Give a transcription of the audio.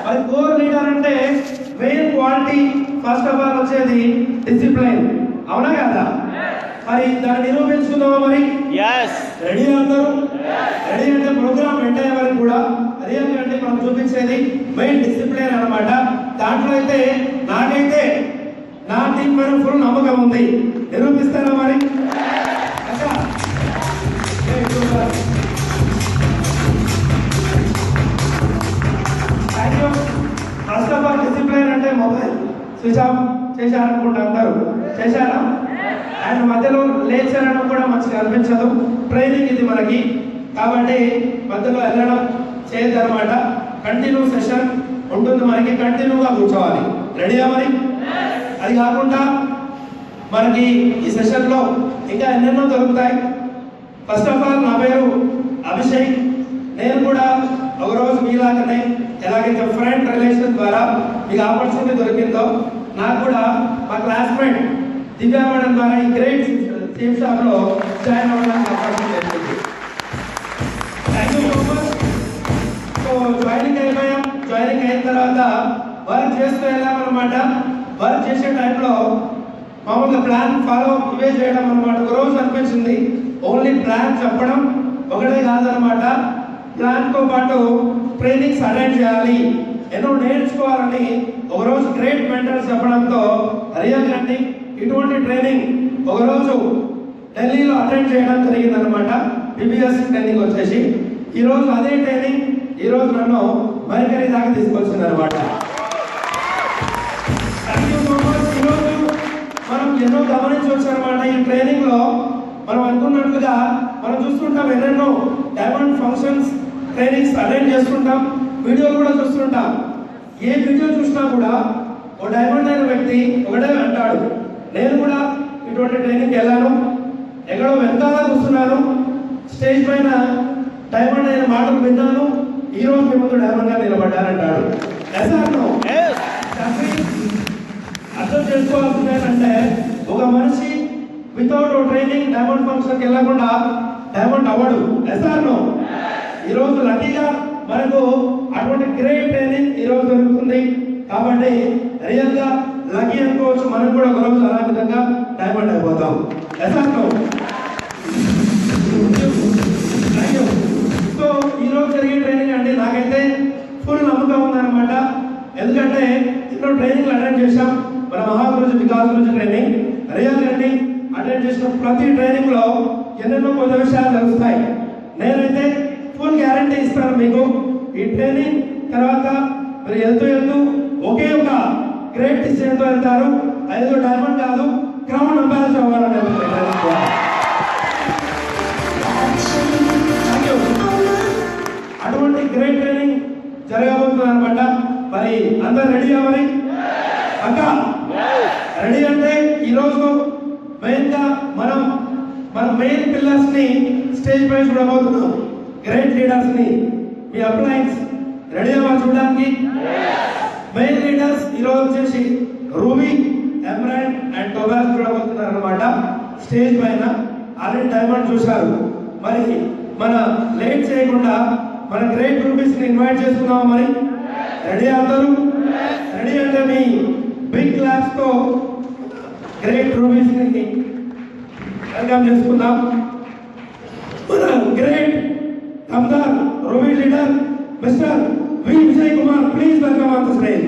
మరి core leader అంటే main quality first of all వచ్చేది డిసిప్లైన్, అవునా కదా? మరి దాన్ని నిరూపించుకుందామా? మరి రెడీ అందరూ? రెడీ అంటే ప్రోగ్రామ్ ఎండ్ అయ్యే వరకు కూడా రియల్ గా అంటే మనం చూపించేది మెయిన్ డిసిప్లైన్ అన్నమాట. దాంట్లో అయితే నాకైతే నా టీం పైన ఫుల్ నమ్మకం ఉంది. నిరూపిస్తారా మరి? ఫస్ట్ ఆఫ్ ఆల్ డిసిప్లైన్ అంటే మొబైల్ స్విచ్ ఆఫ్ చేశారనుకుంటా, అందరూ చేశారా? అండ్ మధ్యలో లేచారడం కూడా మంచిగా అనిపించదు. ట్రైనింగ్ ఇది మనకి, కాబట్టి మధ్యలో వెళ్ళడం చేయదు అనమాట. కంటిన్యూ సెషన్ ఉంటుంది మనకి, కంటిన్యూగా కూర్చోవాలి. రెడీయా మరి? అది కాకుండా మనకి ఈ సెషన్లో ఇంకా ఎన్నెన్నో దొరుకుతాయి. ఫస్ట్ ఆఫ్ ఆల్ నా పేరు అభిషేక్. నేను కూడా ఒకరోజు మీలాగానే ఎలాగైతే ఫ్రెండ్ రిలేషన్ ద్వారా మీకు ఆపర్చునిటీ దొరికిందో, నాకు కూడా మా క్లాస్మేట్ దివ్యా మేడం ద్వారా ఈ గ్రేట్ టీమ్ షాప్ లో జాయిన్ అవ్వడానికి అవకాశం జరిగింది. Thank you so much. So joining అయిపోయాం. జాయినింగ్ అయిన తర్వాత వర్క్ చేస్తూ వెళ్ళామన్నమాట. వర్క్ చేసే టైంలో మామూలుగా ప్లాన్ ఫాలో ఇవే చేయడం అనమాట. ఒక రోజు అనిపించింది ఓన్లీ ప్లాన్ చెప్పడం ఒకటే కాదనమాట, ప్లాన్తో పాటు ట్రైనింగ్స్ అటెండ్ చేయాలి, ఎన్నో నేర్చుకోవాలని ఒకరోజు గ్రేట్ మెంటర్స్ చెప్పడంతో రియల్ అండి ఇటువంటి ట్రైనింగ్ ఒకరోజు ఢిల్లీలో అటెండ్ చేయడం జరిగిందనమాట. బిబిఎస్ ట్రైనింగ్ వచ్చేసి ఈరోజు అదే ట్రైనింగ్ ఈరోజు నన్ను మరికరి దాకా తీసుకొచ్చింది అనమాట. Thank you so much. ఈరోజు మనం ఎన్నో గమనించవచ్చు అనమాట. ఈ ట్రైనింగ్ లో మనం అనుకున్నట్లుగా మనం చూస్తుంటాం, ఎన్నెన్నో డైమండ్ ఫంక్షన్స్ ట్రైనింగ్స్ అటెండ్ చేస్తుంటాం, వీడియోలు కూడా చూస్తుంటాం. ఏ వీడియో చూసినా కూడా ఓ డైమండ్ అయిన వ్యక్తి ఒకటే అంటాడు, నేను కూడా ఇటువంటి ట్రైనింగ్కి వెళ్ళాను, ఎక్కడో వెనకాల చూస్తున్నాను, స్టేజ్ పైన డైమండ్ అయిన మాటలు విన్నాను, ఈ రోజు మీ ముందు డైమండ్ గా నిలబడ్డానంటాడు. అర్థం చేసుకోవాల్సింది ఏంటంటే ఒక మనిషి వితౌట్ ట్రైనింగ్ డైమండ్ ఫంక్షన్కి వెళ్ళకుండా డైమండ్ అవ్వడు. ఎస్ఆర్నో ఈరోజు లక్కీగా మనకు అటువంటి గ్రేట్ ట్రైనింగ్ ఈరోజు దొరుకుతుంది. కాబట్టి రియల్ గా లక్కీ అనుకోవచ్చు, మనం కూడా ఒక రోజు అలా విధంగా డైమండ్ అయిపోతాం. ఎస్ఆర్నో సో ఈరోజు జరిగే ట్రైనింగ్ అండి నాకైతే ఫుల్ నమ్మకం ఉందన్నమాట. ఎందుకంటే ఎన్నో ట్రైనింగ్లు అటెండ్ చేశాం. మన మహాగురుజీ వికాస్ గురించి ట్రైనింగ్ రియల్ అండి అటెండ్ చేసిన ప్రతి ట్రైనింగ్ లో ఎన్నెన్నో కొత్త విషయాలు తెలుస్తాయి. నేనైతే ఫుల్ గ్యారంటీ ఇస్తాను మీకు. ఈ ట్రైనింగ్ తర్వాత మీరు వెళ్తూ ఒకే ఒక గ్రేట్ డిసిజన్తో వెళ్తారు. ఐదో డైమండ్ కాదు, క్రౌన్ అంబాసిడర్ అవ్వాలని అటువంటి గ్రేట్ ట్రైనింగ్ జరగబోతుంది అనమాట. మరి అందరు రెడీ అవ్వాలి అక్క. రెడీ అంటే ఈరోజు మెయిన్ గా మనం మన మెయిన్ పిల్లర్స్ ని స్టేజ్ పై చూడబోతున్నాం. గ్రేట్ లీడర్స్ ని మీ అప్లయన్స్ రెడీ అవ్వాలి చూడడానికి. మెయిన్ లీడర్స్ ఈరోజు వచ్చేసి రూబీ, ఎమరాల్డ్ అండ్ టోబాస్ చూడబోతున్నారు అనమాట. స్టేజ్ పైన ఆల్రెడీ డైమండ్ చూశారు. మరి మన లేట్ చేయకుండా మన గ్రేట్ రూబీస్ ని ఇన్వైట్ చేసుకుందాం. మరి రెడీ అందరూ? రెడీ అంటే మీ బిగ్ క్లాప్స్ తో గ్రేట్ రూబీస్ ని వెల్కమ్ చేసుకుందాం. మన గ్రేట్ కమ్దార్ ruby leader mister V Vijay Kumar, please welcome on the stage.